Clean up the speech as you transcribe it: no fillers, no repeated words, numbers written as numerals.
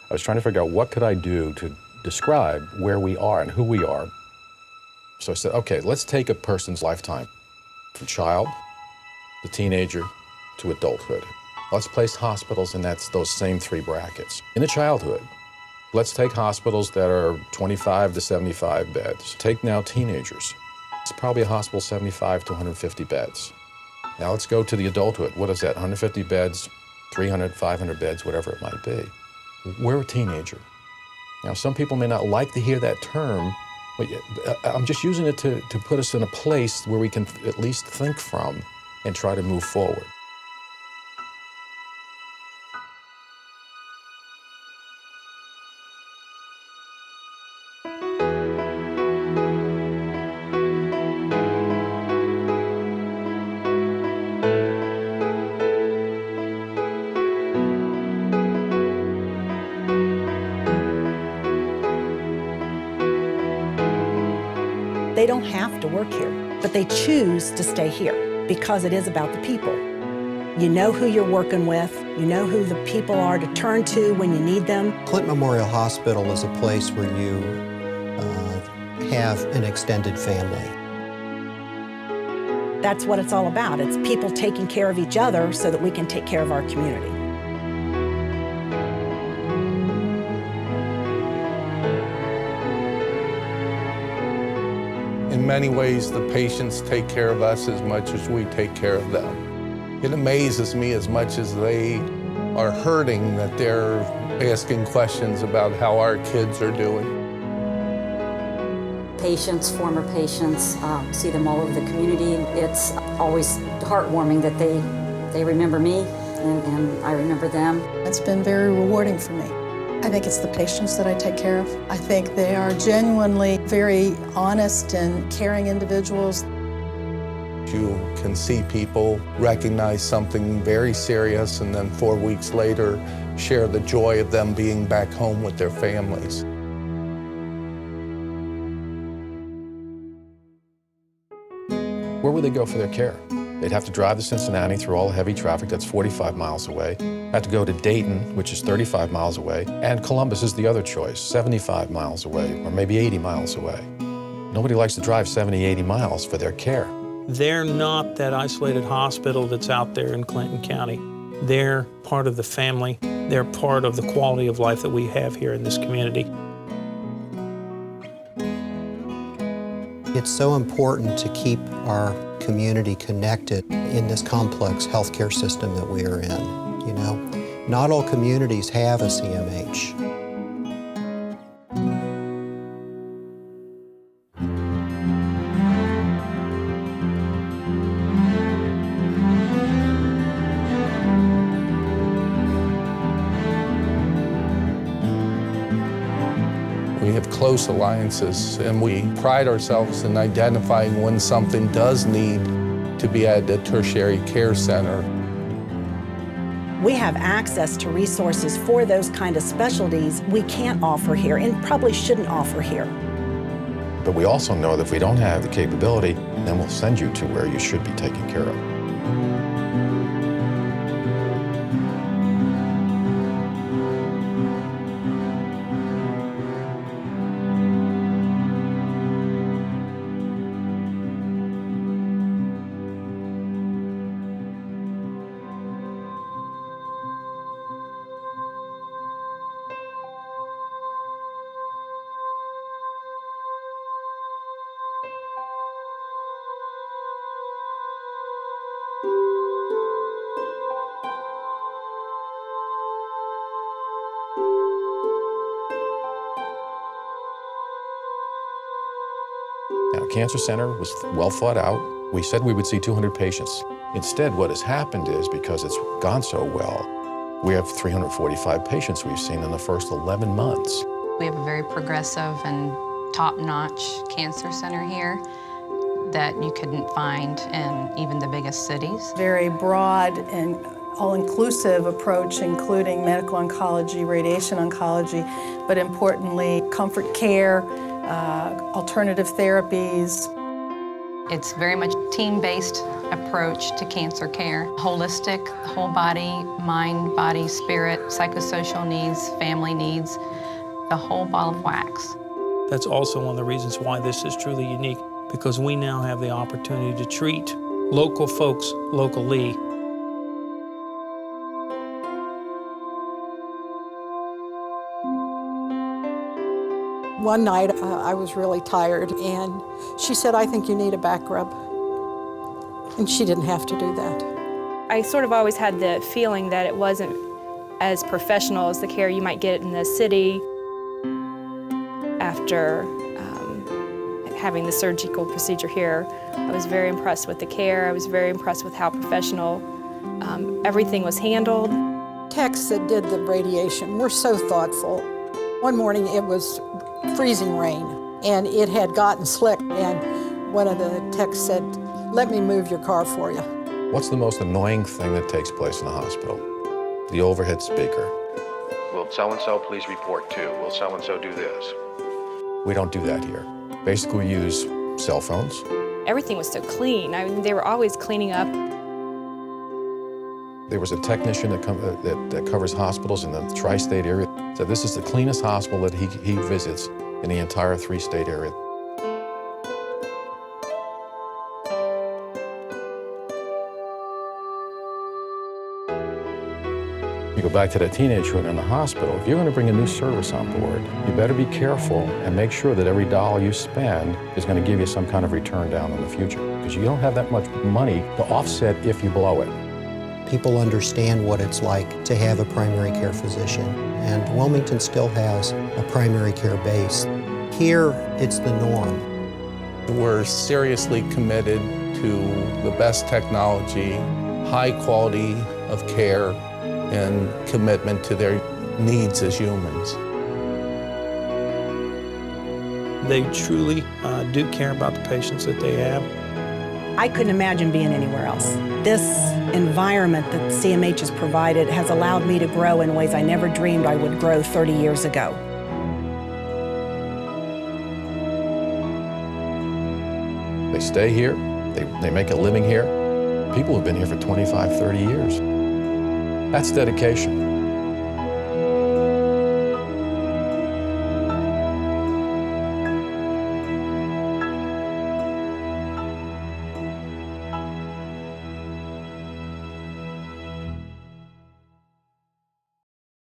I was trying to figure out what could I do to describe where we are and who we are. So I said, okay, let's take a person's lifetime, from child to teenager to adulthood. Let's place hospitals in those same three brackets. In the childhood, let's take hospitals that are 25 to 75 beds. Take now teenagers. It's probably a hospital 75 to 150 beds. Now let's go to the adulthood. What is that, 150 beds, 300, 500 beds, whatever it might be. We're a teenager. Now some people may not like to hear that term, but I'm just using it to put us in a place where we can at least think from and try to move forward. They don't have to work here, but they choose to stay here because it is about the people. You know who you're working with, you know who the people are to turn to when you need them. Clinton Memorial Hospital is a place where you have an extended family. That's what it's all about. It's people taking care of each other so that we can take care of our community. In many ways, the patients take care of us as much as we take care of them. It amazes me as much as they are hurting that they're asking questions about how our kids are doing. Patients, former patients, see them all over the community. It's always heartwarming that they remember me and I remember them. It's been very rewarding for me. I think it's the patients that I take care of. I think they are genuinely very honest and caring individuals. You can see people recognize something very serious and then 4 weeks later share the joy of them being back home with their families. Where would they go for their care? They'd have to drive to Cincinnati through all the heavy traffic, that's 45 miles away. Have to go to Dayton, which is 35 miles away. And Columbus is the other choice, 75 miles away, or maybe 80 miles away. Nobody likes to drive 70, 80 miles for their care. They're not that isolated hospital that's out there in Clinton County. They're part of the family. They're part of the quality of life that we have here in this community. It's so important to keep our community connected in this complex healthcare system that we are in. You know, not all communities have a CMH. We have close alliances, and we pride ourselves in identifying when something does need to be at a tertiary care center. We have access to resources for those kind of specialties we can't offer here and probably shouldn't offer here. But we also know that if we don't have the capability, then we'll send you to where you should be taken care of. Now, Cancer Center was well thought out. We said we would see 200 patients. Instead, what has happened is, because it's gone so well, we have 345 patients we've seen in the first 11 months. We have a very progressive and top-notch cancer center here that you couldn't find in even the biggest cities. Very broad and all-inclusive approach, including medical oncology, radiation oncology, but importantly, comfort care, alternative therapies. It's very much team-based approach to cancer care. Holistic, whole body, mind, body, spirit, psychosocial needs, family needs, the whole ball of wax. That's also one of the reasons why this is truly unique, because we now have the opportunity to treat local folks locally. One night I was really tired and she said, "I think you need a back rub." And she didn't have to do that. I sort of always had the feeling that it wasn't as professional as the care you might get in the city. After having the surgical procedure here, I was very impressed with the care. I was very impressed with how professional everything was handled. Techs that did the radiation were so thoughtful. One morning it was freezing rain and it had gotten slick, and one of the techs said, "Let me move your car for you." What's the most annoying thing that takes place in a hospital? The overhead speaker. Will so-and-so please report to? Will so-and-so do this? We don't do that here. Basically, we use cell phones. Everything was so clean. I mean, they were always cleaning up. There was a technician that covers hospitals in the tri-state area. So this is the cleanest hospital that he visits in the entire three-state area. You go back to that teenage who are in the hospital. If you're going to bring a new service on board, you better be careful and make sure that every dollar you spend is going to give you some kind of return down in the future, because you don't have that much money to offset if you blow it. People understand what it's like to have a primary care physician, and Wilmington still has a primary care base. Here, it's the norm. We're seriously committed to the best technology, high quality of care, and commitment to their needs as humans. They truly do care about the patients that they have. I couldn't imagine being anywhere else. This environment that CMH has provided has allowed me to grow in ways I never dreamed I would grow 30 years ago. They stay here, they make a living here. People have been here for 25, 30 years. That's dedication.